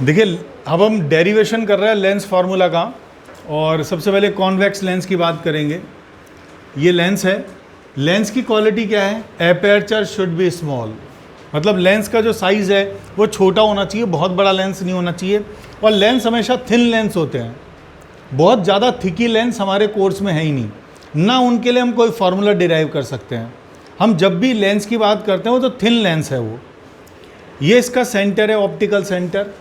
देखिए अब हम डेरिवेशन कर रहे हैं लेंस फार्मूला का, और सबसे पहले कॉन्वेक्स लेंस की बात करेंगे। ये लेंस है, लेंस की क्वालिटी क्या है? एपर्चर शुड बी स्मॉल, मतलब लेंस का जो साइज़ है वो छोटा होना चाहिए, बहुत बड़ा लेंस नहीं होना चाहिए। और लेंस हमेशा थिन लेंस होते हैं, बहुत ज़्यादा थिकी लेंस हमारे कोर्स में है ही नहीं, ना उनके लिए हम कोई फार्मूला डिराइव कर सकते हैं। हम जब भी लेंस की बात करते हैं वो तो थिन लेंस है वो। ये इसका सेंटर है, ऑप्टिकल सेंटर।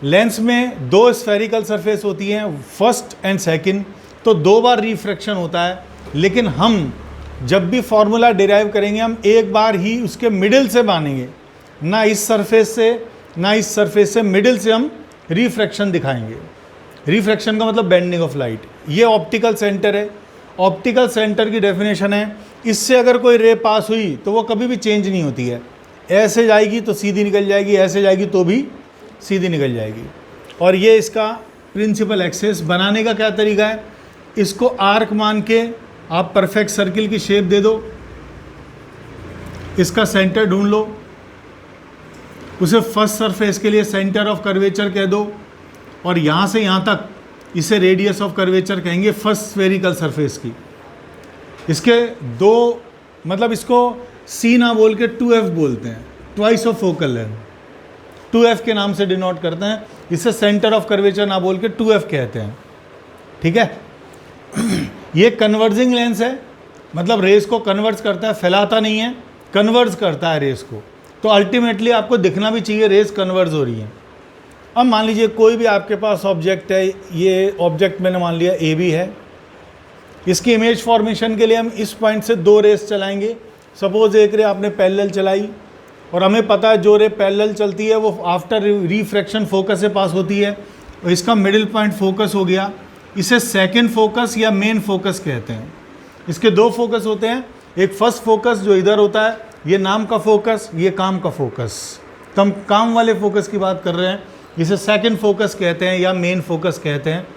लेंस में दो स्फेरिकल सरफेस होती हैं, फर्स्ट एंड सेकंड, तो दो बार रिफ्रैक्शन होता है। लेकिन हम जब भी फार्मूला डिराइव करेंगे हम एक बार ही उसके मिडिल से मानेंगे, ना इस सरफेस से ना इस सरफेस से, मिडिल से हम रिफ्रैक्शन दिखाएंगे। रिफ्रैक्शन का मतलब बेंडिंग ऑफ लाइट। ये ऑप्टिकल सेंटर है। ऑप्टिकल सेंटर की डेफिनेशन है, इससे अगर कोई रे पास हुई तो वो कभी भी चेंज नहीं होती है। ऐसे जाएगी तो सीधी निकल जाएगी, ऐसे जाएगी तो भी सीधी निकल जाएगी। और ये इसका प्रिंसिपल एक्सेस बनाने का क्या तरीका है? इसको आर्क मान के आप परफेक्ट सर्किल की शेप दे दो, इसका सेंटर ढूंढ लो, उसे फर्स्ट सरफेस के लिए सेंटर ऑफ कर्वेचर कह दो, और यहाँ से यहाँ तक इसे रेडियस ऑफ कर्वेचर कहेंगे फर्स्ट स्फेरिकल सरफेस की। इसके दो मतलब इसको सी ना बोल के 2F बोलते हैं, twice of focal length, 2F के नाम से डिनोट करते हैं। इसे सेंटर ऑफ कर्वेचर ना बोल के 2F कहते हैं, ठीक है। ये कन्वर्जिंग लेंस है, मतलब रेस को कन्वर्ज करता है, फैलाता नहीं है, कन्वर्ज करता है रेस को। तो अल्टीमेटली आपको दिखना भी चाहिए रेस कन्वर्ज हो रही है। अब मान लीजिए कोई भी आपके पास ऑब्जेक्ट है, ये ऑब्जेक्ट मैंने मान लिया AB है। इसकी इमेज फॉर्मेशन के लिए हम इस पॉइंट से दो रेस चलाएंगे। सपोज एक रे आपने पैरेलल चलाई, और हमें पता है जो रे पैरेलल चलती है वो आफ्टर रिफ्रैक्शन फोकस से पास होती है, और इसका मिडिल पॉइंट फोकस हो गया। इसे सेकंड फोकस या मेन फोकस कहते हैं। इसके दो फोकस होते हैं, एक फर्स्ट फोकस जो इधर होता है, ये नाम का फोकस, ये काम का फोकस। तो हम काम वाले फोकस की बात कर रहे हैं, इसे सेकंड फोकस कहते हैं या मेन फोकस कहते हैं।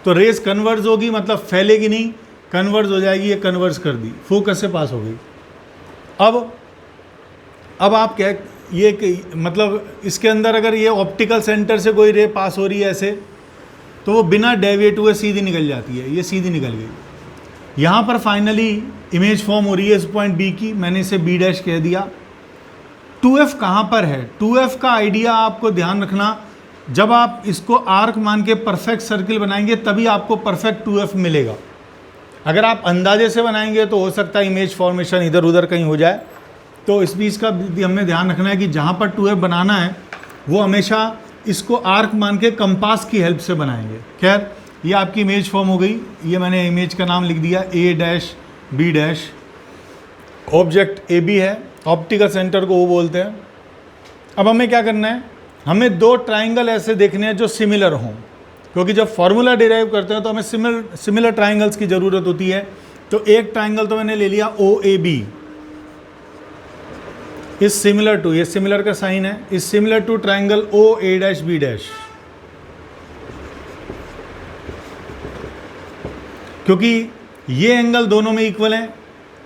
तो रेस कन्वर्ज होगी, मतलब फैलेगी नहीं, कन्वर्ज हो जाएगी। ये कन्वर्ज कर दी, फोकस से पास हो गई। अब आप क्या, ये मतलब इसके अंदर अगर ये ऑप्टिकल सेंटर से कोई रे पास हो रही है ऐसे, तो वो बिना डेविएट हुए सीधी निकल जाती है। ये सीधी निकल गई। यहाँ पर फाइनली इमेज फॉर्म हो रही है इस पॉइंट B की, मैंने इसे B' कह दिया। 2F कहाँ पर है? 2F का आइडिया आपको ध्यान रखना, जब आप इसको आर्क मान के परफेक्ट सर्किल बनाएंगे तभी आपको परफेक्ट 2F मिलेगा। अगर आप अंदाजे से बनाएंगे तो हो सकता है इमेज फॉर्मेशन इधर उधर कहीं हो जाए। तो इस बीच का भी हमें ध्यान रखना है कि जहाँ पर 2F बनाना है वो हमेशा इसको आर्क मान के कंपास की हेल्प से बनाएंगे। खैर, ये आपकी इमेज फॉर्म हो गई। ये मैंने इमेज का नाम लिख दिया A', B'। ऑब्जेक्ट AB है, ऑप्टिकल सेंटर को वो बोलते हैं। अब हमें क्या करना है? हमें दो ट्राइंगल ऐसे देखने हैं जो सिमिलर हों, क्योंकि जब फार्मूला डिराइव करते हैं तो हमें सिमिलर ट्राइंगल्स की ज़रूरत होती है। तो एक ट्राइंगल तो मैंने ले लिया OAB, इज सिमिलर टू, ये सिमिलर का साइन है, is similar to triangle OA', क्योंकि ये एंगल दोनों में इक्वल है।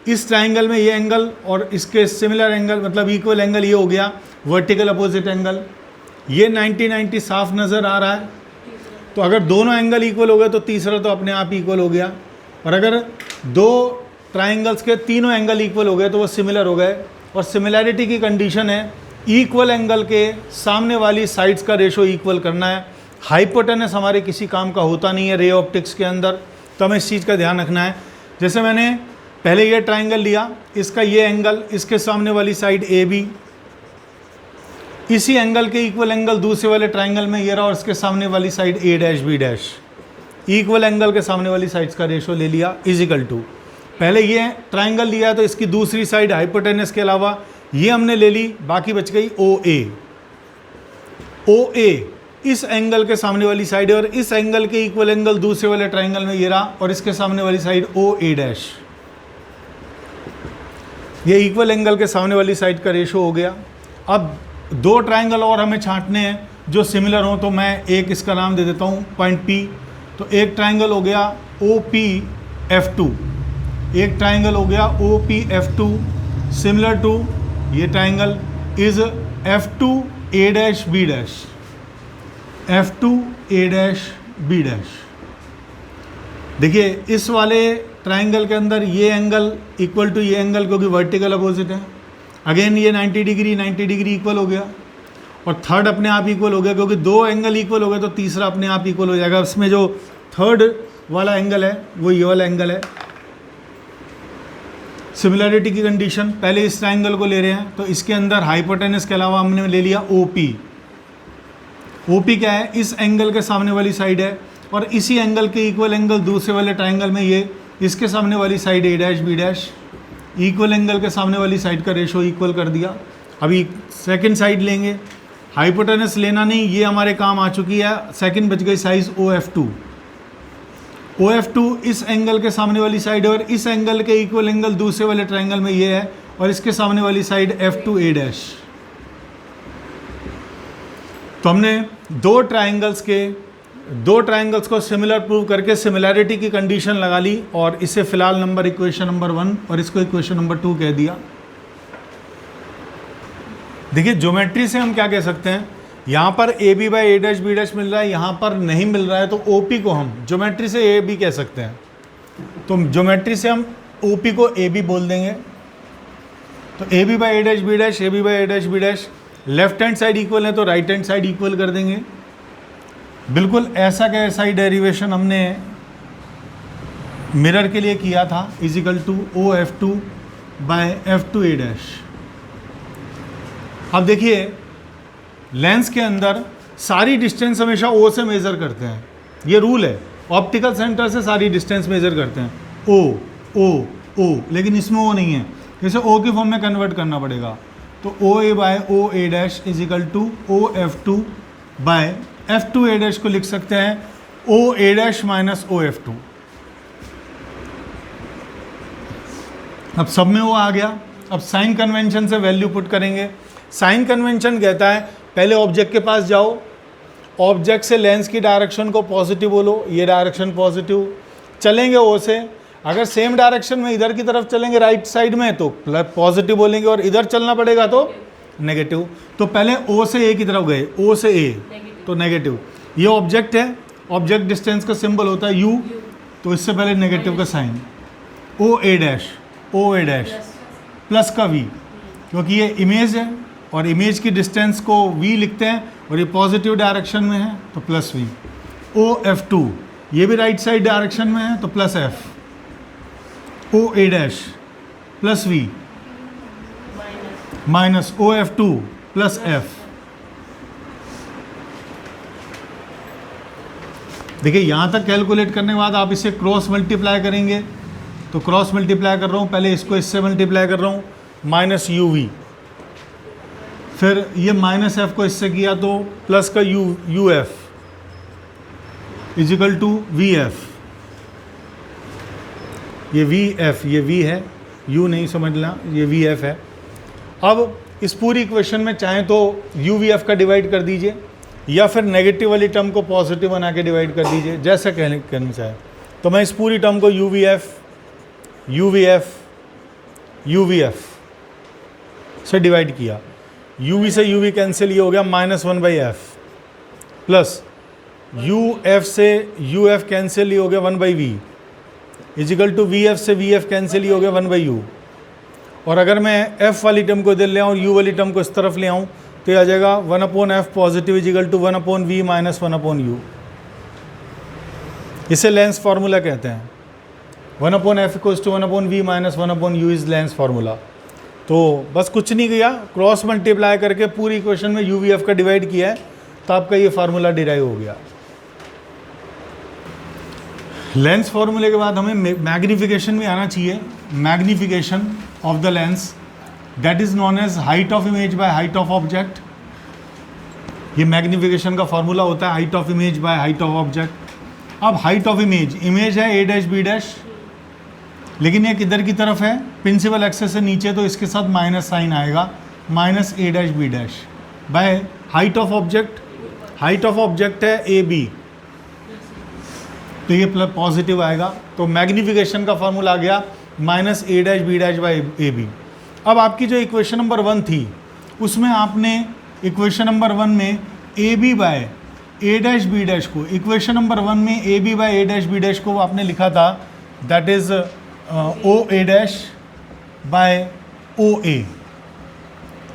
इस ट्राइंगल में ये एंगल और इसके सिमिलर एंगल, मतलब इक्वल एंगल, ये हो गया वर्टिकल अपोजिट एंगल। ये 90-90 साफ नज़र आ रहा है। तो अगर दोनों एंगल इक्वल हो गए तो तीसरा तो अपने आप इक्वल हो गया। और अगर दो ट्राइंगल्स के तीनों एंगल इक्वल हो गए तो वो सिमिलर हो गए। और सिमिलैरिटी की कंडीशन है इक्वल एंगल के सामने वाली साइड्स का रेशो इक्वल करना है। हाइपोटेनस हमारे किसी काम का होता नहीं है रे ऑप्टिक्स के अंदर, तो हमें इस चीज़ का ध्यान रखना है। जैसे मैंने पहले ये ट्राइंगल लिया, इसका ये एंगल, इसके सामने वाली साइड AB, इसी एंगल के इक्वल एंगल दूसरे वाले ट्राइंगल में ये रहा, और इसके सामने वाली side A', B'। Equal angle के सामने वाली साइड्स का रेशो ले लिया इजिकल टू, पहले ये ट्राइंगल लिया है तो इसकी दूसरी साइड हाइपोटेनस के अलावा ये हमने ले ली, बाकी बच गई OA इस एंगल के सामने वाली साइड है, और इस एंगल के इक्वल एंगल दूसरे वाले ट्राइंगल में ये रहा, और इसके सामने वाली साइड OA'। ये इक्वल एंगल के सामने वाली साइड का रेशो हो गया। अब दो ट्राइंगल और हमें छांटने हैं जो सिमिलर हो, तो मैं एक इसका नाम दे देता हूँ पॉइंट P। तो एक ट्राइंगल हो गया OPF2, एक ट्राइंगल हो गया OPF2 सिमिलर टू ये triangle is F2A', B'। F2 A dash B dash. देखिए इस वाले ट्राइंगल के अंदर ये एंगल इक्वल टू ये एंगल क्योंकि वर्टिकल अपोजिट है, अगेन ये 90 डिग्री इक्वल हो गया, और थर्ड अपने आप इक्वल हो गया क्योंकि दो एंगल इक्वल हो गए तो तीसरा अपने आप इक्वल हो जाएगा। इसमें जो थर्ड वाला एंगल है वो ये वाला एंगल है। सिमिलरिटी की कंडीशन, पहले इस ट्राइंगल को ले रहे हैं तो इसके अंदर हाइपोटेनस के अलावा हमने ले लिया OP। OP क्या है? इस एंगल के सामने वाली साइड है, और इसी एंगल के इक्वल एंगल दूसरे वाले ट्राइंगल में ये इसके सामने वाली side A dash B dash, equal angle के सामने वाली साइड का रेशो इक्वल कर दिया। अभी सेकंड साइड लेंगे, हाइपोटेनस लेना नहीं, ये हमारे काम आ चुकी है। सेकंड बच गई साइज OF2। OF2 इस एंगल के सामने वाली साइड है, और इस एंगल के इक्वल एंगल दूसरे वाले ट्राइंगल में ये है, और इसके सामने वाली साइड F2 A डैश। तो हमने दो ट्राइंगल्स को सिमिलर प्रूव करके सिमिलैरिटी की कंडीशन लगा ली, और इसे फिलहाल इक्वेशन नंबर 1 और इसको इक्वेशन नंबर 2 कह दिया। देखिए ज्योमेट्री से हम क्या कह सकते हैं, यहाँ पर AB by A dash B dash मिल रहा है, यहाँ पर नहीं मिल रहा है, तो OP को हम ज्योमेट्री से AB कह सकते हैं। तो ज्योमेट्री से हम OP को AB बोल देंगे। तो AB by A dash B dash, AB by A dash B dash, left hand side equal है तो राइट हैंड साइड इक्वल कर देंगे। बिल्कुल ऐसा का ऐसा ही डेरिवेशन हमने मिरर के लिए किया था, is equal to OF2 by F2 A dash. अब देखिए लेंस के अंदर सारी डिस्टेंस हमेशा O से मेज़र करते हैं, ये रूल है। ऑप्टिकल सेंटर से सारी डिस्टेंस मेज़र करते हैं, O, लेकिन इसमें O नहीं है, जैसे O की फॉर्म में कन्वर्ट करना पड़ेगा। तो OA by OA dash is equal to OF2 by F2 A dash को लिख सकते हैं OA डैश माइनस OF2। अब सब में वो आ गया। अब साइन कन्वेंशन से वैल्यू पुट करेंगे। साइन कन्वेंशन कहता है पहले ऑब्जेक्ट के पास जाओ, ऑब्जेक्ट से लेंस की डायरेक्शन को पॉजिटिव बोलो, ये डायरेक्शन पॉजिटिव, चलेंगे O से। अगर सेम डायरेक्शन में इधर की तरफ चलेंगे राइट साइड में तो पॉजिटिव बोलेंगे, और इधर चलना पड़ेगा तो नेगेटिव। तो पहले O से A की तरफ गए, O से A तो नेगेटिव। ये ऑब्जेक्ट है, ऑब्जेक्ट डिस्टेंस का सिंबल होता है U, तो इससे पहले नेगेटिव का साइन। OA डैश प्लस का V, क्योंकि ये इमेज है और इमेज की डिस्टेंस को V लिखते हैं, और ये पॉजिटिव डायरेक्शन में है तो प्लस V। OF2 ये भी राइट साइड डायरेक्शन में है तो plus F। OA dash plus V minus OF2 plus F। देखिए यहाँ तक कैलकुलेट करने के बाद आप इसे क्रॉस मल्टीप्लाई करेंगे, तो क्रॉस मल्टीप्लाई कर रहा हूँ, पहले इसको इससे मल्टीप्लाई कर रहा हूँ, माइनस UV, फिर ये माइनस F को इससे किया तो प्लस का UF इजिकल टू VF। ये VF, ये V है, U नहीं समझना, ये VF है। अब इस पूरी इक्वेशन में चाहें तो UVF का डिवाइड कर दीजिए, या फिर नेगेटिव वाली टर्म को पॉजिटिव बना के डिवाइड कर दीजिए, जैसा कहना चाहे। तो मैं इस पूरी टर्म को UVF से डिवाइड किया, UV से UV कैंसिल, ये हो गया -1/F, प्लस UF से UF कैंसिल, ये हो गया 1/V, इजिकल टू VF से VF कैंसिल, ये हो गया 1/U। और अगर मैं F वाली टर्म को इधर ले आऊँ, U वाली टर्म को इस तरफ ले आऊँ, तो ये आ जाएगा 1/F positive is equal to 1/V minus 1/U। इसे लेंस फार्मूला कहते हैं। 1/F equals to 1/V minus 1/U is lens formula. तो बस कुछ नहीं किया, क्रॉस मल्टीप्लाई करके पूरी इक्वेशन में UVF का डिवाइड किया है, तो आपका ये फार्मूला डिराइव हो गया। लेंस फार्मूले के बाद हमें मैग्निफिकेशन भी आना चाहिए। Magnification of the lens that is known as height of image by height of object. ये मैग्निफिकेशन का फॉर्मूला होता है height of image by height of object. अब हाइट ऑफ इमेज है A डैश B डैश, लेकिन ये किधर की तरफ है, प्रिंसिपल एक्सेस से नीचे, तो इसके साथ माइनस साइन आएगा, minus A dash B dash by height of object. Height of object है AB, तो ये प्लस पॉजिटिव आएगा। तो मैग्निफिकेशन का फॉर्मूला आ गया minus A dash B dash by AB। अब आपकी जो इक्वेशन नंबर 1 थी, उसमें आपने इक्वेशन नंबर 1 में AB by A dash B dash को, इक्वेशन नंबर 1 में A B by A dash B dash को आपने लिखा था that is O A dash by O A.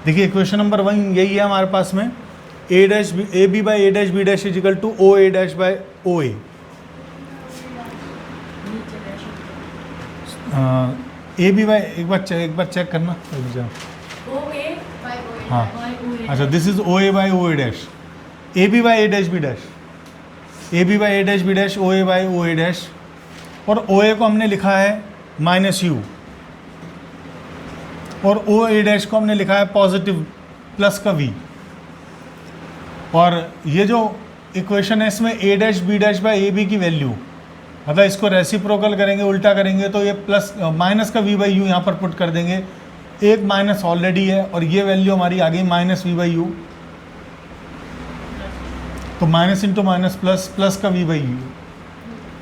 देखिए इक्वेशन नंबर 1 यही है हमारे पास में, A dash A B by A dash B dash is equal to O A dash by O A. A B by एक बार check करना हाँ, अच्छा this is O A by O A dash, A B by A dash B dash, A B by A dash B dash, O A by O A dash, और O ए को हमने लिखा है माइनस यू, और O A dash को हमने लिखा है पॉजिटिव प्लस का वी। और ये जो इक्वेशन है इसमें A dash B dash by A B की वैल्यू, मतलब इसको रेसिप्रोकल करेंगे, उल्टा करेंगे तो ये प्लस माइनस का वी बाई यू यहाँ पर पुट कर देंगे, एक माइनस ऑलरेडी है और ये वैल्यू हमारी आ गई माइनस वी बाई यू, तो minus into minus plus, plus का वी बाई यू।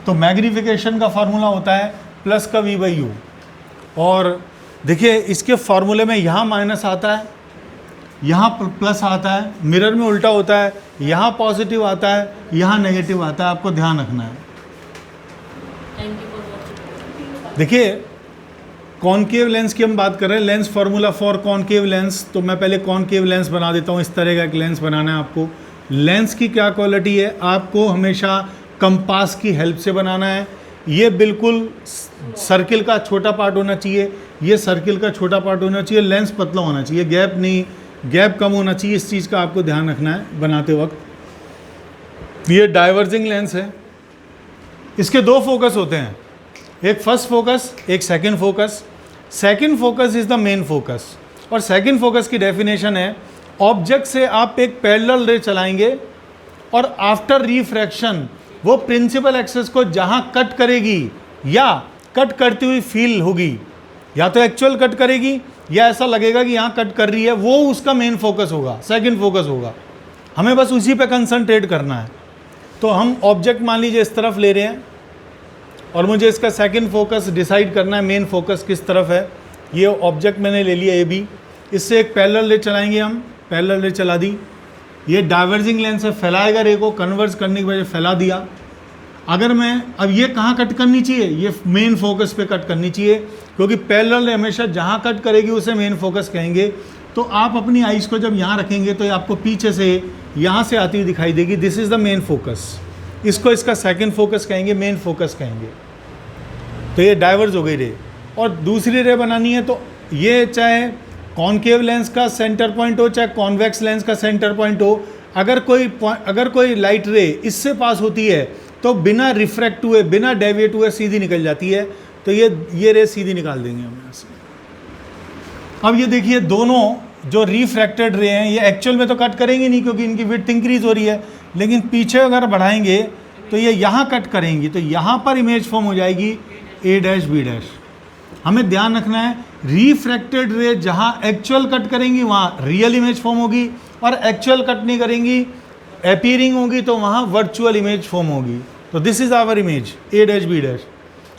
तो मैग्नीफिकेशन का फार्मूला होता है प्लस का वी बाई यू। और देखिए इसके फार्मूले में यहाँ माइनस आता है, यहाँ प्लस आता है, मिरर में उल्टा होता है, यहाँ पॉजिटिव आता है, यहाँ नेगेटिव आता है, आपको ध्यान रखना है। देखिए कॉनकेव लेंस की हम बात कर रहे हैं, lens formula for concave lens, तो मैं पहले कॉनकेव लेंस बना देता हूँ। इस तरह का एक लेंस बनाना है आपको। लेंस की क्या क्वालिटी है, आपको हमेशा कंपास की हेल्प से बनाना है। ये बिल्कुल सर्किल का छोटा पार्ट होना चाहिए, ये सर्किल का छोटा पार्ट होना चाहिए, लेंस पतला होना चाहिए, गैप नहीं, गैप कम होना चाहिए, इस चीज़ का आपको ध्यान रखना है बनाते वक्त। ये डाइवर्जिंग लेंस है, इसके दो फोकस होते हैं, एक फर्स्ट फोकस, एक second focus. Second focus is the main focus, और सेकंड फोकस की डेफिनेशन है ऑब्जेक्ट से आप एक पैरेलल रे चलाएंगे और आफ्टर रिफ्रैक्शन वो प्रिंसिपल एक्सिस को जहां कट करेगी या कट करती हुई फील होगी, या तो एक्चुअल कट करेगी या ऐसा लगेगा कि यहाँ कट कर रही है, वो उसका मेन फोकस होगा, सेकंड फोकस होगा। हमें बस उसी पे कंसंट्रेट करना है। तो हम ऑब्जेक्ट मान लीजिए इस तरफ ले रहे हैं और मुझे इसका सेकंड फोकस डिसाइड करना है, मेन फोकस किस तरफ है। ये ऑब्जेक्ट मैंने ले लिया ए बी, इससे एक पैरेलल रे चलाएंगे हम, पैरेलल रे चला दी। ये डाइवर्जिंग लेंस है, फैलाएगा रे को, कन्वर्ज करने की वजह फैला दिया। अगर मैं अब ये कहाँ कट करनी चाहिए, ये मेन फोकस पे कट करनी चाहिए, क्योंकि पैरेलल रे हमेशा जहाँ कट करेगी उसे मेन फोकस कहेंगे। तो आप अपनी आइज़ को जब यहाँ रखेंगे तो ये आपको पीछे से यहाँ से आती हुई दिखाई देगी, this is the main focus. इसको इसका सेकंड फोकस कहेंगे, मेन फोकस कहेंगे। तो ये डाइवर्ज हो गई रे। और दूसरी रे बनानी है तो ये चाहे कॉनकेव लेंस का सेंटर पॉइंट हो चाहे कॉन्वेक्स लेंस का सेंटर पॉइंट हो, अगर कोई लाइट रे इससे पास होती है तो बिना रिफ्रैक्ट हुए, बिना डेविएट हुए सीधी निकल जाती है। तो ये रे सीधी निकाल देंगे हम यहाँ से। अब ये देखिए दोनों जो रिफ्रैक्टेड रे हैं ये एक्चुअल में तो कट करेंगे नहीं क्योंकि इनकी विड्थ इंक्रीज हो रही है, लेकिन पीछे अगर बढ़ाएंगे तो ये यहाँ कट करेंगी, तो यहाँ पर इमेज फॉर्म हो जाएगी ए डैश बी डैश। हमें ध्यान रखना है रिफ्रैक्टेड रे जहाँ एक्चुअल कट करेंगी वहाँ रियल इमेज फॉर्म होगी, और एक्चुअल कट नहीं करेंगी, अपीयरिंग होगी, तो वहाँ वर्चुअल इमेज फॉर्म होगी। तो this is our image A dash B dash.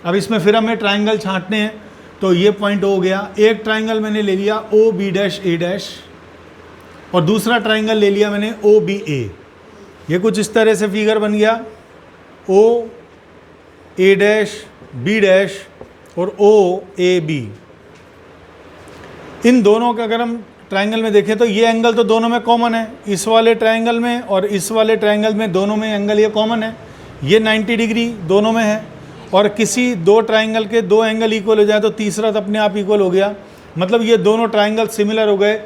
अब इसमें फिर हमें ट्राइंगल छांटने हैं, तो ये पॉइंट हो गया। एक ट्राइंगल मैंने ले लिया ओ बी डैश ए डैश, और दूसरा ट्राइंगल ले लिया मैंने ओ बी ए। ये कुछ इस तरह से फिगर बन गया, ओ ए डैश बी डैश और ओ ए बी। इन दोनों का अगर हम ट्राइंगल में देखें तो ये एंगल तो दोनों में कॉमन है, इस वाले ट्राइंगल में और इस वाले ट्राइंगल में, दोनों में एंगल ये कॉमन है, ये 90 डिग्री दोनों में है। और किसी दो ट्राइंगल के दो एंगल इक्वल हो जाए तो तीसरा तो अपने आप इक्वल हो गया, मतलब ये दोनों ट्राइंगल सिमिलर हो गए।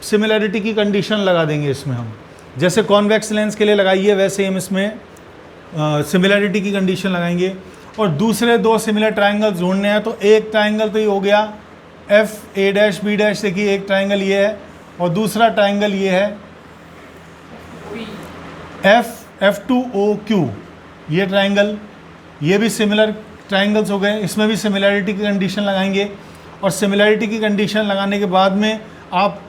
सिमिलरिटी की कंडीशन लगा देंगे इसमें हम, जैसे कॉन्वेक्स लेंस के लिए लगाइए वैसे हम इसमें सिमिलरिटी की कंडीशन लगाएंगे। और दूसरे दो सिमिलर ट्राइंगल्स ढूंढने हैं, तो एक ट्राइंगल तो ये हो गया F A dash B dash, देखिए एक ट्राइंगल ये है और दूसरा ट्राइंगल ये है एफ टू ओ क्यू। ये ट्राइंगल, ये भी सिमिलर ट्राइंगल्स हो गए, इसमें भी सिमिलरिटी की कंडीशन लगाएंगे। और सिमिलरिटी की कंडीशन लगाने के बाद में आप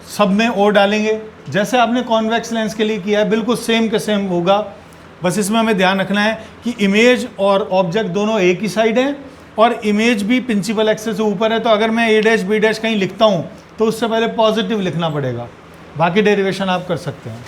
सब में ओ डालेंगे, जैसे आपने कॉन्वेक्स लेंस के लिए किया है बिल्कुल सेम के सेम होगा। बस इसमें हमें ध्यान रखना है कि इमेज और ऑब्जेक्ट दोनों एक ही साइड हैं, और इमेज भी प्रिंसिपल एक्सिस से ऊपर है। तो अगर मैं ए डैश बी डैश कहीं लिखता हूँ तो उससे पहले पॉजिटिव लिखना पड़ेगा, बाकी डेरिवेशन आप कर सकते हैं।